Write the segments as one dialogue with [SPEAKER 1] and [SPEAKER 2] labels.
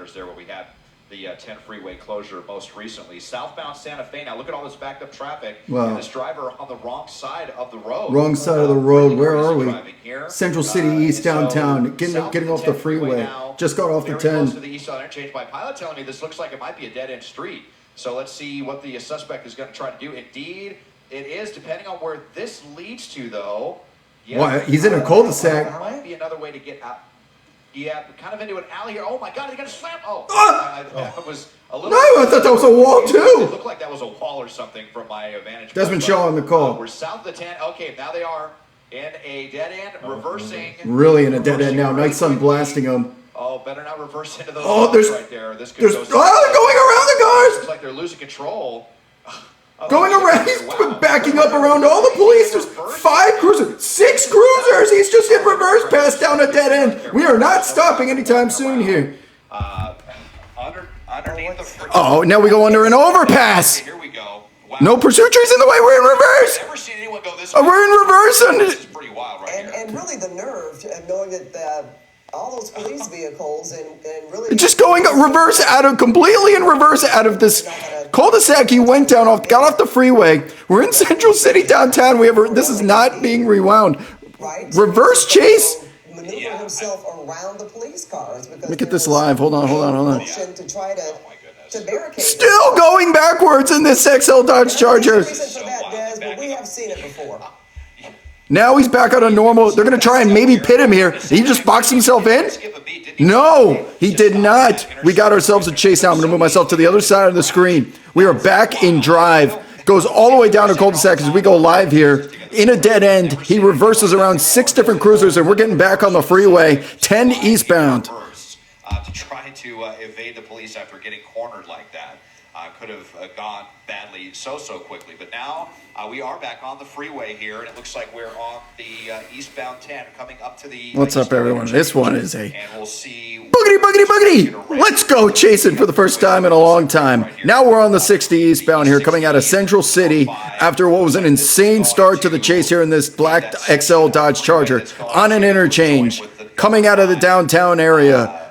[SPEAKER 1] centers there where we had the 10 freeway closure most recently. Southbound Santa Fe. Now look at all this backed up traffic.
[SPEAKER 2] Wow.
[SPEAKER 1] And this driver on the wrong side of the road.
[SPEAKER 2] Wrong side of the road. Where are we?
[SPEAKER 1] Here.
[SPEAKER 2] Central City East downtown. Getting off the freeway.
[SPEAKER 1] Now,
[SPEAKER 2] just got off the 10.
[SPEAKER 1] Close to the eastbound interchange by Pilot telling me this looks like it might be a dead end street. So let's see what the suspect is going to try to do. Indeed, it is, depending on where this leads to, though. Yeah,
[SPEAKER 2] Why? He's in a cul-de-sac.
[SPEAKER 1] There might be another way to get out. Yeah, kind of into an alley here. Oh my God, he's going to slam. Oh, that was a little.
[SPEAKER 2] No, I thought that was a wall
[SPEAKER 1] It
[SPEAKER 2] too.
[SPEAKER 1] looked like that was a wall or something from my vantage point.
[SPEAKER 2] Desmond Shaw on the call.
[SPEAKER 1] We're south of the 10. Okay, now they are in a dead end, reversing.
[SPEAKER 2] Really in a dead end now. Night sun blasting him.
[SPEAKER 1] Oh, better not reverse into those
[SPEAKER 2] there's
[SPEAKER 1] right there. This could
[SPEAKER 2] there's
[SPEAKER 1] go
[SPEAKER 2] they're going around the cars.
[SPEAKER 1] Looks like they're losing control.
[SPEAKER 2] Going around, he's backing up around all the police. There's 5 cruisers, 6 cruisers. He's just in reverse pass down a dead end. We are not stopping anytime soon here.
[SPEAKER 1] Underneath the
[SPEAKER 2] Oh, now we go under an overpass.
[SPEAKER 1] Here we go. Wow.
[SPEAKER 2] No pursuit trees in the way. We're in reverse.
[SPEAKER 1] Never seen anyone go this way.
[SPEAKER 2] We're in reverse.
[SPEAKER 1] This is pretty wild right here.
[SPEAKER 3] And really the nerve of knowing that all those police vehicles and really
[SPEAKER 2] Just going reverse completely in reverse out of this cul-de-sac. He went down got off the freeway. We're in Central City downtown. This is not being rewound.
[SPEAKER 3] right
[SPEAKER 2] Reverse chase.
[SPEAKER 3] maneuver himself around the police cars.
[SPEAKER 2] Let me get this live. Hold on.
[SPEAKER 3] To try to barricade.
[SPEAKER 2] Still going backwards in this XL Dodge Charger.
[SPEAKER 3] There's a reason for that, Des, but we have seen it before.
[SPEAKER 2] Now he's back on a normal. They're going to try and maybe pit him here. He just boxed himself in? No, he did not. We got ourselves a chase now. I'm going to move myself to the other side of the screen. We are back in drive. Goes all the way down to cul-de-sac as we go live here. In a dead end, he reverses around 6 different cruisers, and we're getting back on the freeway, 10 eastbound.
[SPEAKER 1] To try to evade the police after getting cornered like that. Could have gone badly so quickly. But now we are back on the freeway here, and it looks like we're on the eastbound 10 coming up to the...
[SPEAKER 2] What's up, everyone? This one is a...
[SPEAKER 1] And we'll see...
[SPEAKER 2] Boogity! Let's go chasing for the first time in a long time. Now we're on the 60 eastbound here, coming out of Central City after what was an insane start to the chase here in this black XL Dodge Charger on an interchange, coming out of the downtown area.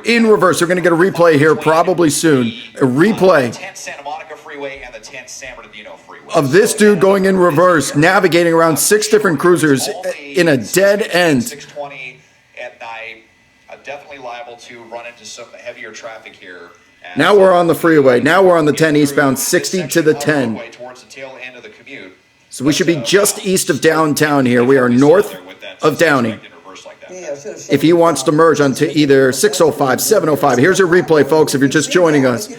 [SPEAKER 2] In reverse. We're going to get a replay here probably soon. A replay
[SPEAKER 1] 10 Santa Monica Freeway and the 10 San Bernardino Freeway.
[SPEAKER 2] of this dude going in reverse, navigating around 6 different cruisers in a dead end.
[SPEAKER 1] 6:20 at night. Definitely liable to run into some heavier traffic here.
[SPEAKER 2] Now we're on the freeway. Now we're on the 10 eastbound, 60 to the 10.
[SPEAKER 1] Towards the tail end of the commute.
[SPEAKER 2] So we should be just east of downtown here. We are north of Downey. If he wants to merge onto either 605, 705, here's a replay, folks, if you're just joining us.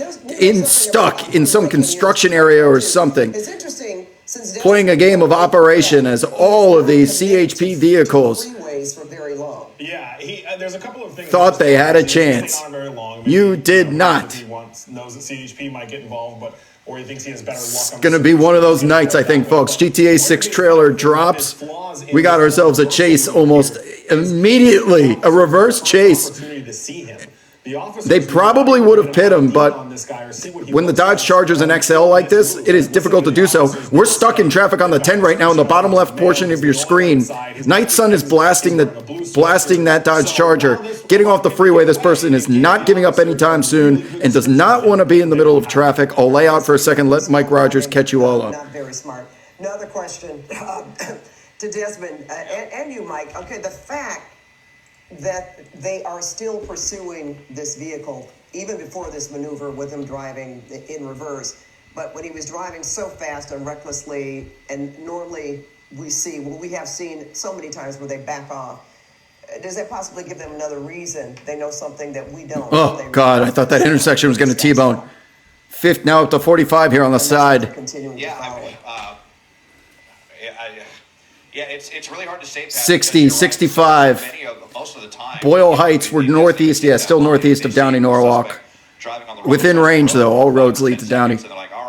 [SPEAKER 2] Stuck in some construction area or something.
[SPEAKER 3] It's interesting, since
[SPEAKER 2] Playing a game of Operation as all of these CHP vehicles
[SPEAKER 3] freeways for very long.
[SPEAKER 4] Yeah, there's a couple of things.
[SPEAKER 2] thought they had a chance.
[SPEAKER 4] Very long.
[SPEAKER 2] You did not.
[SPEAKER 4] He knows that CHP might get involved, or he thinks he has better luck.
[SPEAKER 2] It's going to be one of those nights, I think, folks. GTA 6 trailer drops. We got ourselves a chase almost immediately, a reverse chase. They probably would have pit him, but when the Dodge Charger's an XL like this, it is difficult to do so. We're stuck in traffic on the 10 right now in the bottom left portion of your screen. Night sun is blasting that Dodge Charger. Getting off the freeway, this person is not giving up anytime soon and does not want to be in the middle of traffic. I'll lay out for a second, let Mike Rogers catch you all up.
[SPEAKER 3] Not very smart. Another question to Desmond and you, Mike. Okay, the fact that they are still pursuing this vehicle, even before this maneuver with him driving in reverse. But when he was driving so fast and recklessly, and normally we have seen so many times where they back off. Does that possibly give them another reason? They know something that we don't.
[SPEAKER 2] Oh, God, I thought that intersection was going to T-bone. Fifth, now up to 45 here on the side.
[SPEAKER 1] Yeah, it's really hard to say.
[SPEAKER 2] 60, 65.
[SPEAKER 1] Most of the time.
[SPEAKER 2] Boyle Heights, we're northeast, still northeast of Downey, Norwalk. Within range, though, all roads lead to Downey.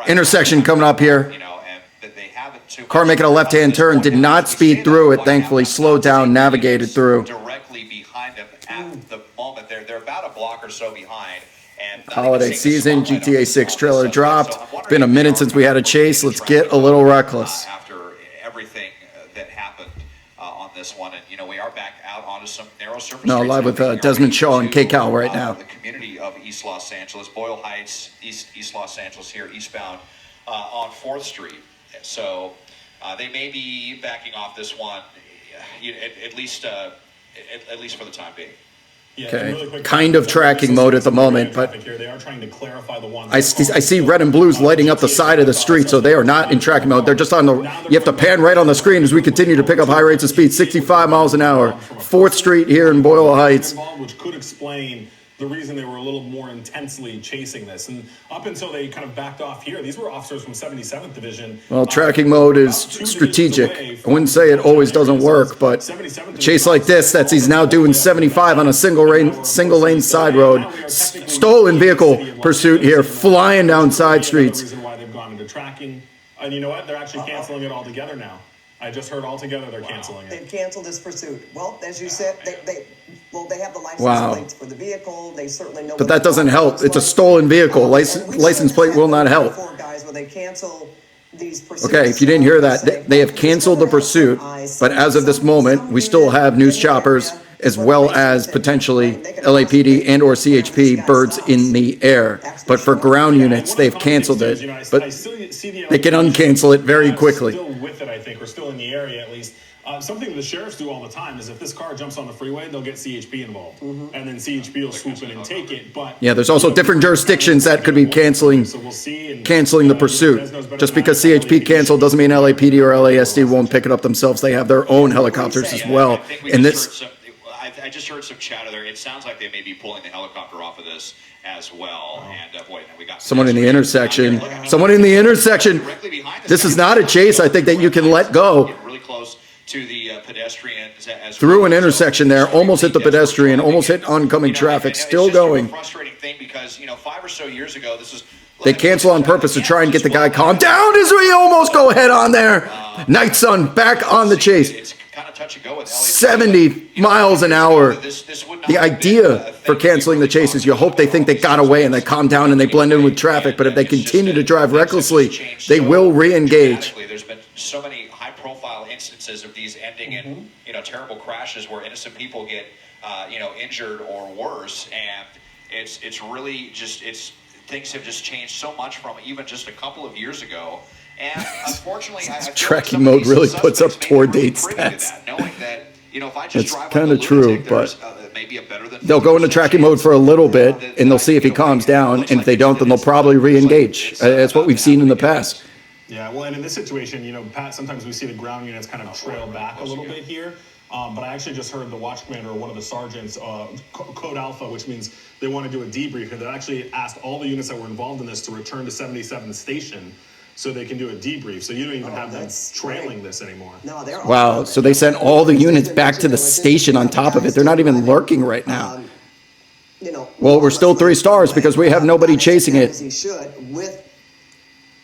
[SPEAKER 2] Intersection coming up here. Car making a left-hand turn, did not speed through it, thankfully slowed down, navigated through.
[SPEAKER 1] Directly behind them at the moment. They're about a block or so behind.
[SPEAKER 2] Holiday season, GTA 6 trailer dropped. Been a minute since we had a chase. Let's get a little reckless.
[SPEAKER 1] After everything that happened on this one. And, we are back out onto some narrow surface
[SPEAKER 2] No,
[SPEAKER 1] streets
[SPEAKER 2] live with,
[SPEAKER 1] making our
[SPEAKER 2] Desmond
[SPEAKER 1] way
[SPEAKER 2] Shaw and
[SPEAKER 1] to,
[SPEAKER 2] KCAL right now.
[SPEAKER 1] The community of East Los Angeles, Boyle Heights, East Los Angeles here, eastbound on 4th Street. So they may be backing off this one, at least for the time being.
[SPEAKER 4] Yeah,
[SPEAKER 2] Okay.
[SPEAKER 4] and really quick,
[SPEAKER 2] Kind of tracking mode at the moment, but
[SPEAKER 4] here, they are trying to clarify the ones.
[SPEAKER 2] I see red and blues lighting up the side of the street, so they are not in tracking mode. They're just on the, you have to pan right on the screen as we continue to pick up high rates of speed, 65 miles an hour. 4th Street here in Boyle Heights.
[SPEAKER 4] Which could explain the reason they were a little more intensely chasing this. And up until they kind of backed off here, these were officers from 77th Division.
[SPEAKER 2] Well, tracking mode is strategic. I wouldn't say it always doesn't work, but a chase like this, he's now doing 75 on a single lane side road. Stolen vehicle pursuit here, flying down side streets.
[SPEAKER 4] Reason why they've gone into tracking. And you know what? They're actually canceling it altogether now. I just heard altogether they're canceling it.
[SPEAKER 3] They've canceled this pursuit. Well, as you said, they have the license
[SPEAKER 2] Wow.
[SPEAKER 3] plates for the vehicle. They certainly know.
[SPEAKER 2] But that doesn't help. It's a stolen vehicle. License plate will not help.
[SPEAKER 3] Guys, when they cancel these pursuits,
[SPEAKER 2] Okay, if you didn't hear that, they have canceled the pursuit, but as of this moment, we still have news choppers as well as potentially LAPD and or CHP birds in the air. But for ground units, they've canceled it, but they can uncancel it very quickly.
[SPEAKER 4] Still with it, I think, or still in the area at least. Something the sheriffs do all the time is if this car jumps on the freeway, they'll get CHP involved, and then CHP will swoop in and take it. But
[SPEAKER 2] Yeah, there's also different jurisdictions that could be canceling the pursuit. Just because CHP canceled doesn't mean LAPD or LASD won't pick it up themselves. They have their own helicopters as well.
[SPEAKER 1] I think we
[SPEAKER 2] And
[SPEAKER 1] just
[SPEAKER 2] this,
[SPEAKER 1] heard I just heard some chatter there. It sounds like they may be pulling the helicopter off of this as well. And boy, we got
[SPEAKER 2] someone in the intersection, someone in the intersection.
[SPEAKER 1] directly behind us.
[SPEAKER 2] This is not a chase, I think, that you can let go.
[SPEAKER 1] Getting really close to the pedestrians as
[SPEAKER 2] Through
[SPEAKER 1] well.
[SPEAKER 2] an intersection there, almost hit the pedestrian, almost hit oncoming
[SPEAKER 1] and
[SPEAKER 2] traffic,
[SPEAKER 1] it's
[SPEAKER 2] still
[SPEAKER 1] just a real
[SPEAKER 2] going.
[SPEAKER 1] frustrating thing because 5 or so years ago, this was.
[SPEAKER 2] They cancel on purpose to try and get the guy calmed down as we almost go head on there. Night Sun back on the chase.
[SPEAKER 1] It's kind of touch and go with
[SPEAKER 2] 70 miles an hour. The idea for canceling the chase is you hope they think they got away and they calm down and they blend in with traffic, but if they continue to drive recklessly, they will re-engage.
[SPEAKER 1] There's been so many high-profile instances of these ending in terrible crashes where innocent people get injured or worse, and it's really just things have just changed so much from even just a couple of years ago. And unfortunately, I feel like
[SPEAKER 2] Tracking
[SPEAKER 1] some of
[SPEAKER 2] mode
[SPEAKER 1] these
[SPEAKER 2] really puts up
[SPEAKER 1] suspects may
[SPEAKER 2] tour
[SPEAKER 1] be really
[SPEAKER 2] date
[SPEAKER 1] privy to
[SPEAKER 2] stats.
[SPEAKER 1] that, knowing that, if I just
[SPEAKER 2] It's
[SPEAKER 1] drive like
[SPEAKER 2] kinda
[SPEAKER 1] a
[SPEAKER 2] true,
[SPEAKER 1] lunatic, there's,
[SPEAKER 2] but
[SPEAKER 1] maybe a better than
[SPEAKER 2] they'll go into
[SPEAKER 1] 50%
[SPEAKER 2] tracking mode for a little bit
[SPEAKER 1] that,
[SPEAKER 2] and they'll see if he calms down, and if they don't, then they'll probably re-engage. That's what we've seen in the past.
[SPEAKER 4] Yeah, well, and in this situation, Pat, sometimes we see the ground units kind of trail back a little bit here. But I actually just heard the watch commander or one of the sergeants, Code Alpha, which means they want to do a debrief, and they actually asked all the units that were involved in this to return to 77th Station so they can do a debrief. So you don't even have them
[SPEAKER 3] that's
[SPEAKER 4] trailing this anymore.
[SPEAKER 3] No, they're
[SPEAKER 2] Wow, so they sent all the units back to the station on top of it. They're not even lurking right now. Well, we're still 3 stars because we have nobody chasing it.
[SPEAKER 3] As he should, with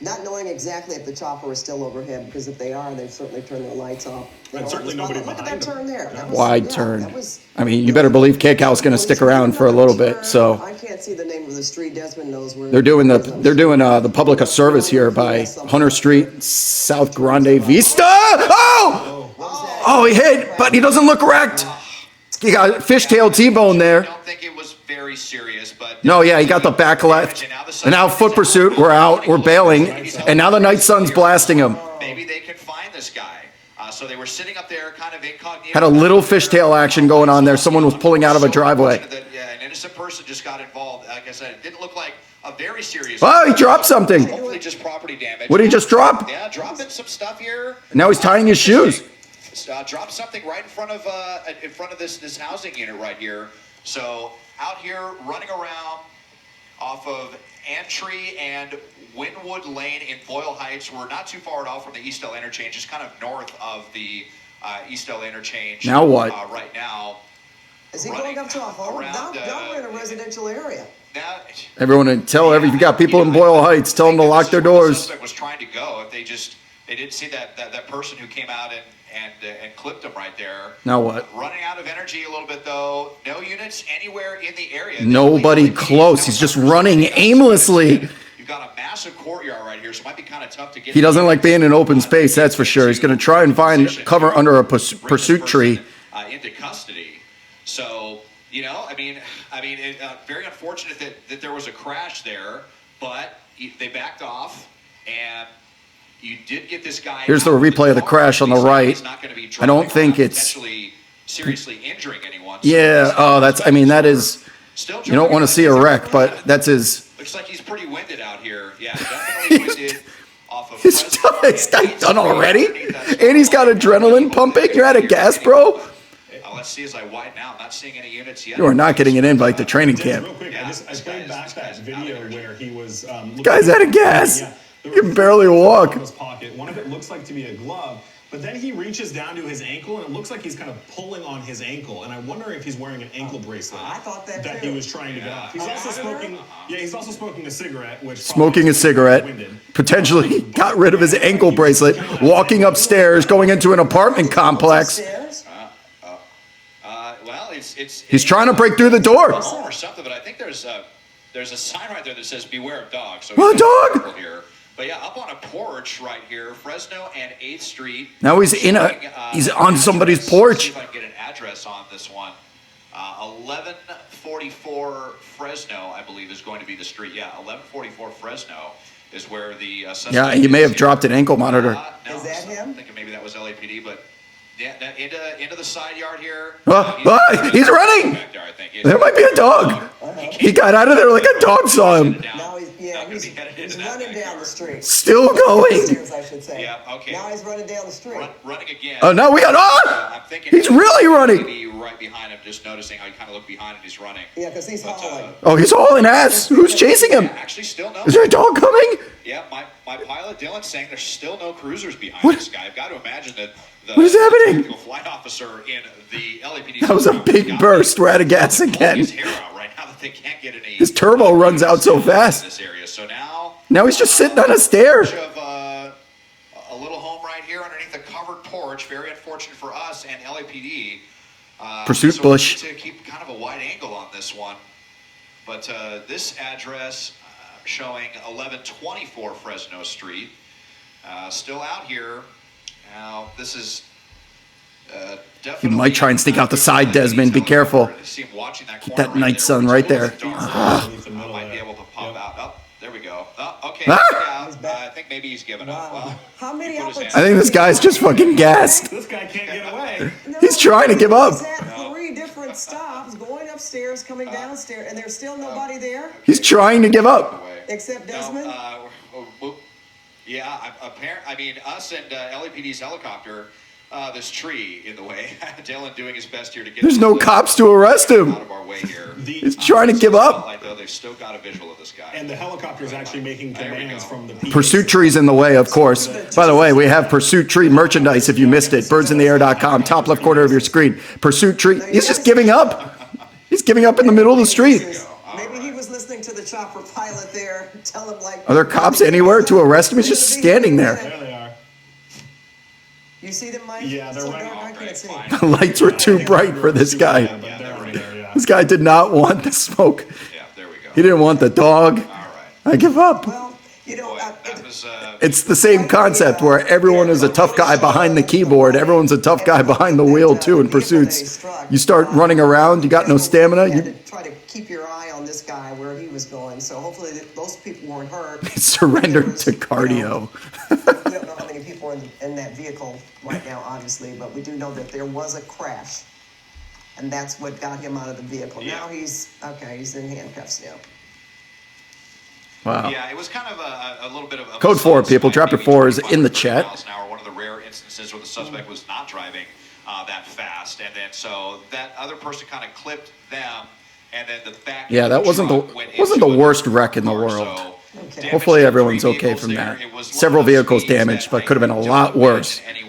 [SPEAKER 3] not knowing exactly if the chopper is still overhead, because if they are, they've certainly turned their lights off.
[SPEAKER 4] And certainly nobody
[SPEAKER 3] Look at that
[SPEAKER 4] behind them.
[SPEAKER 3] turn there. That was-
[SPEAKER 2] Wide
[SPEAKER 3] yeah,
[SPEAKER 2] turn.
[SPEAKER 3] that was-
[SPEAKER 2] I mean, you better believe KCAL's going to stick around for a little bit, so.
[SPEAKER 3] I can't see the name of the street. Desmond knows where.
[SPEAKER 2] They're doing the public a service here by Hunter Street, South Grande Vista. Oh, he hit, but he doesn't look wrecked. He got fishtail T-bone
[SPEAKER 1] I
[SPEAKER 2] there.
[SPEAKER 1] don't think it was very serious, but
[SPEAKER 2] No, yeah, he got the back left. And now foot pursuit, we're out, we're bailing, and now the night sun's blasting him.
[SPEAKER 1] maybe they can find this guy. So they were sitting up there kind of incognito.
[SPEAKER 2] Had a little fishtail action going on there. Someone was pulling out of a driveway.
[SPEAKER 1] An innocent person just got involved. Like I said, it didn't look like a very serious.
[SPEAKER 2] Oh, he dropped something.
[SPEAKER 1] Hopefully just property damage.
[SPEAKER 2] What did he just drop?
[SPEAKER 1] Yeah, dropping some stuff here.
[SPEAKER 2] Now he's tying his shoes.
[SPEAKER 1] Dropped something right in front of this housing unit right here. So out here running around off of Antry and Wynwood Lane in Boyle Heights. We're not too far at all from the Eastel interchange, just kind of north of the Eastel interchange.
[SPEAKER 2] Now what?
[SPEAKER 1] Right now.
[SPEAKER 3] Is he going up to a home?
[SPEAKER 1] Around,
[SPEAKER 3] Now we're in a residential area.
[SPEAKER 1] Now,
[SPEAKER 2] Everyone, if you got people in Boyle Heights, tell them to lock their
[SPEAKER 1] The
[SPEAKER 2] doors.
[SPEAKER 1] suspect was trying to go. If they didn't see that person who came out and clipped him right there.
[SPEAKER 2] Now what?
[SPEAKER 1] Running out of energy a little bit though. No units anywhere in the area.
[SPEAKER 2] Nobody close. He's just running aimlessly.
[SPEAKER 1] You've got a massive courtyard right here, so it might be kind of tough to get.
[SPEAKER 2] He doesn't like being in open space, that's for sure. He's going to try and find cover under a pursuit tree.
[SPEAKER 1] Into custody. So, you know, I mean, very unfortunate that there was a crash there, but they backed off, and you did get this guy.
[SPEAKER 2] Here's the replay of the crash on the right. I don't think it's
[SPEAKER 1] seriously injuring anyone.
[SPEAKER 2] Yeah. Oh, that is. You don't want to see a wreck, but that's his.
[SPEAKER 1] Looks like he's pretty winded out here. Yeah, definitely winded. Off of
[SPEAKER 2] This guy done already, and he's got adrenaline pumping. You're out of gas, bro.
[SPEAKER 1] Let's see as I widen out. Not seeing any units yet.
[SPEAKER 2] You are not getting an invite to training
[SPEAKER 4] Just
[SPEAKER 2] camp.
[SPEAKER 4] real quick, I played back that video where he was.
[SPEAKER 2] Guy's out of gas.
[SPEAKER 4] Yeah,
[SPEAKER 2] You can barely walk.
[SPEAKER 4] In his pocket. One of it looks like to be a glove, but then he reaches down to his ankle, and it looks like he's kind of pulling on his ankle. And I wonder if he's wearing an ankle bracelet.
[SPEAKER 3] I thought that
[SPEAKER 4] he
[SPEAKER 3] too.
[SPEAKER 4] was trying to get off. He's also smoking. Yeah, he's also smoking a cigarette, which
[SPEAKER 2] Smoking a cigarette, potentially got rid of his ankle bracelet, walking upstairs, going into an apartment complex.
[SPEAKER 3] Upstairs?
[SPEAKER 1] Well, it's
[SPEAKER 2] He's trying to break through the door.
[SPEAKER 1] Or something, but I think there's a sign right there that says "Beware of dogs." So
[SPEAKER 2] What,
[SPEAKER 1] he's
[SPEAKER 2] dog?
[SPEAKER 1] careful here. But yeah, up on a porch right here, Fresno and 8th Street.
[SPEAKER 2] Now he's he's on somebody's
[SPEAKER 1] See
[SPEAKER 2] porch.
[SPEAKER 1] if I can get an address on this one. 1144 Fresno, I believe, is going to be the street. Yeah, 1144 Fresno is where the suspect
[SPEAKER 2] Yeah, he may
[SPEAKER 1] is
[SPEAKER 2] have dropped an ankle monitor.
[SPEAKER 1] No,
[SPEAKER 3] Is that him?
[SPEAKER 1] I'm thinking maybe that was LAPD, but yeah, into the side yard here.
[SPEAKER 2] He's running.
[SPEAKER 1] Back there, I think.
[SPEAKER 2] There might be a dog. He got out of there like a dog saw him.
[SPEAKER 3] Now he's running down the street.
[SPEAKER 2] Still going.
[SPEAKER 3] Upstairs, I should say.
[SPEAKER 1] Yeah, okay.
[SPEAKER 3] Now he's running down the street.
[SPEAKER 1] Running again.
[SPEAKER 2] Oh, no, we got.
[SPEAKER 1] I'm thinking
[SPEAKER 2] He's really running.
[SPEAKER 1] Maybe right behind him, just noticing how you kind of look behind him. He's running.
[SPEAKER 3] Yeah, because he's hauling.
[SPEAKER 2] Oh, he's hauling ass. Who's chasing him?
[SPEAKER 1] Actually, still no.
[SPEAKER 2] Is there a dog coming?
[SPEAKER 1] Yeah, my pilot Dylan's saying there's still no cruisers behind
[SPEAKER 2] What?
[SPEAKER 1] this guy. I've got to imagine that the
[SPEAKER 2] What is happening?
[SPEAKER 1] tactical flight officer in the LAPD.
[SPEAKER 2] That was a big burst. We're out of gas again.
[SPEAKER 1] His hair out right now that they can't get any.
[SPEAKER 2] His turbo runs out so
[SPEAKER 1] in
[SPEAKER 2] fast.
[SPEAKER 1] this area. So now
[SPEAKER 2] Now he's just sitting on a stair.
[SPEAKER 1] of a little home right here underneath a covered porch. Very unfortunate for us and LAPD.
[SPEAKER 2] Pursuit
[SPEAKER 1] so
[SPEAKER 2] bush.
[SPEAKER 1] We need to keep kind of a wide angle on this one. But this address showing 1124 Fresno Street. Still out here. Now, this is definitely...
[SPEAKER 2] He might try and sneak out the side, Desmond. Be careful.
[SPEAKER 1] See him watching that
[SPEAKER 2] Keep
[SPEAKER 1] corner
[SPEAKER 2] that night sun right there.
[SPEAKER 1] Might be able to pop out. Oh, there we go. Oh, okay.
[SPEAKER 2] Ah!
[SPEAKER 1] Yeah, I think maybe he's given up. Well,
[SPEAKER 3] How many
[SPEAKER 1] he put his hand-
[SPEAKER 2] I think this guy's just fucking gassed.
[SPEAKER 4] This guy can't get away.
[SPEAKER 2] He's trying to give up.
[SPEAKER 3] He's at 3 different stops, going upstairs, coming downstairs, and there's still nobody there
[SPEAKER 2] He's trying to give up.
[SPEAKER 3] except Desmond.
[SPEAKER 1] Yeah, I mean, us and LAPD's helicopter, this tree in the way. Dylan doing his best here to get.
[SPEAKER 2] There's no cops to arrest him.
[SPEAKER 1] Out of our way here.
[SPEAKER 2] He's trying to give up.
[SPEAKER 1] Like, though, they've still got a visual of this guy.
[SPEAKER 4] And the helicopter is actually making commands from the
[SPEAKER 2] Pursuit tree's in the way, of course. By the way, we have Pursuit Tree merchandise if you missed it. Birdsintheair.com, top left corner of your screen. Pursuit Tree. He's just giving up. He's giving up in the middle of the street.
[SPEAKER 3] Maybe he was listening to the chopper pilot there, tell him like.
[SPEAKER 2] Are there cops anywhere to arrest him? He's just standing there.
[SPEAKER 4] There they are.
[SPEAKER 3] You see them, Mike?
[SPEAKER 4] Yeah, they're
[SPEAKER 3] So
[SPEAKER 4] right
[SPEAKER 3] dark,
[SPEAKER 4] off,
[SPEAKER 3] I can't see.
[SPEAKER 2] The lights were too bright for this guy.
[SPEAKER 4] Yeah, but they're right there, yeah.
[SPEAKER 2] This guy did not want the smoke.
[SPEAKER 1] Yeah, there we go.
[SPEAKER 2] He didn't want the dog.
[SPEAKER 1] All right.
[SPEAKER 2] I give up.
[SPEAKER 3] Well, you know,
[SPEAKER 1] Boy, that was.
[SPEAKER 2] It's the same concept where everyone is a tough guy behind the keyboard. Everyone's a tough guy behind the wheel too in pursuits. You start running around, you got no stamina.
[SPEAKER 3] You had
[SPEAKER 2] You
[SPEAKER 3] to try to keep your eye on this guy where he was going. So hopefully those people weren't hurt.
[SPEAKER 2] surrendered to cardio.
[SPEAKER 3] We don't know how many people are in that vehicle right now, obviously, but we do know that there was a crash, and that's what got him out of the vehicle.
[SPEAKER 1] Yeah.
[SPEAKER 3] Now he's in handcuffs now.
[SPEAKER 2] Wow.
[SPEAKER 1] Yeah, it was kind of a little bit of a
[SPEAKER 2] Code 4,
[SPEAKER 1] sudden
[SPEAKER 2] people.
[SPEAKER 1] spike,
[SPEAKER 2] Chapter
[SPEAKER 1] maybe
[SPEAKER 2] 4 is
[SPEAKER 1] 25
[SPEAKER 2] in the
[SPEAKER 1] to 30
[SPEAKER 2] chat.
[SPEAKER 1] miles an hour, one of the rare instances where the suspect was not driving that fast, and then so that other person kind of clipped them, and then the back.
[SPEAKER 2] Yeah,
[SPEAKER 1] of
[SPEAKER 2] that wasn't the
[SPEAKER 1] truck went
[SPEAKER 2] wasn't the
[SPEAKER 1] into
[SPEAKER 2] worst
[SPEAKER 1] another
[SPEAKER 2] wreck in the
[SPEAKER 1] car,
[SPEAKER 2] world.
[SPEAKER 1] so
[SPEAKER 3] Okay.
[SPEAKER 1] damage
[SPEAKER 2] Hopefully
[SPEAKER 1] to
[SPEAKER 2] everyone's
[SPEAKER 1] 3
[SPEAKER 2] okay
[SPEAKER 1] vehicles
[SPEAKER 2] from
[SPEAKER 1] there.
[SPEAKER 2] that.
[SPEAKER 1] It was one
[SPEAKER 2] Several
[SPEAKER 1] of those
[SPEAKER 2] vehicles
[SPEAKER 1] speeds
[SPEAKER 2] damaged,
[SPEAKER 1] that
[SPEAKER 2] but
[SPEAKER 1] I
[SPEAKER 2] could have been a
[SPEAKER 1] don't
[SPEAKER 2] lot worse.
[SPEAKER 1] imagine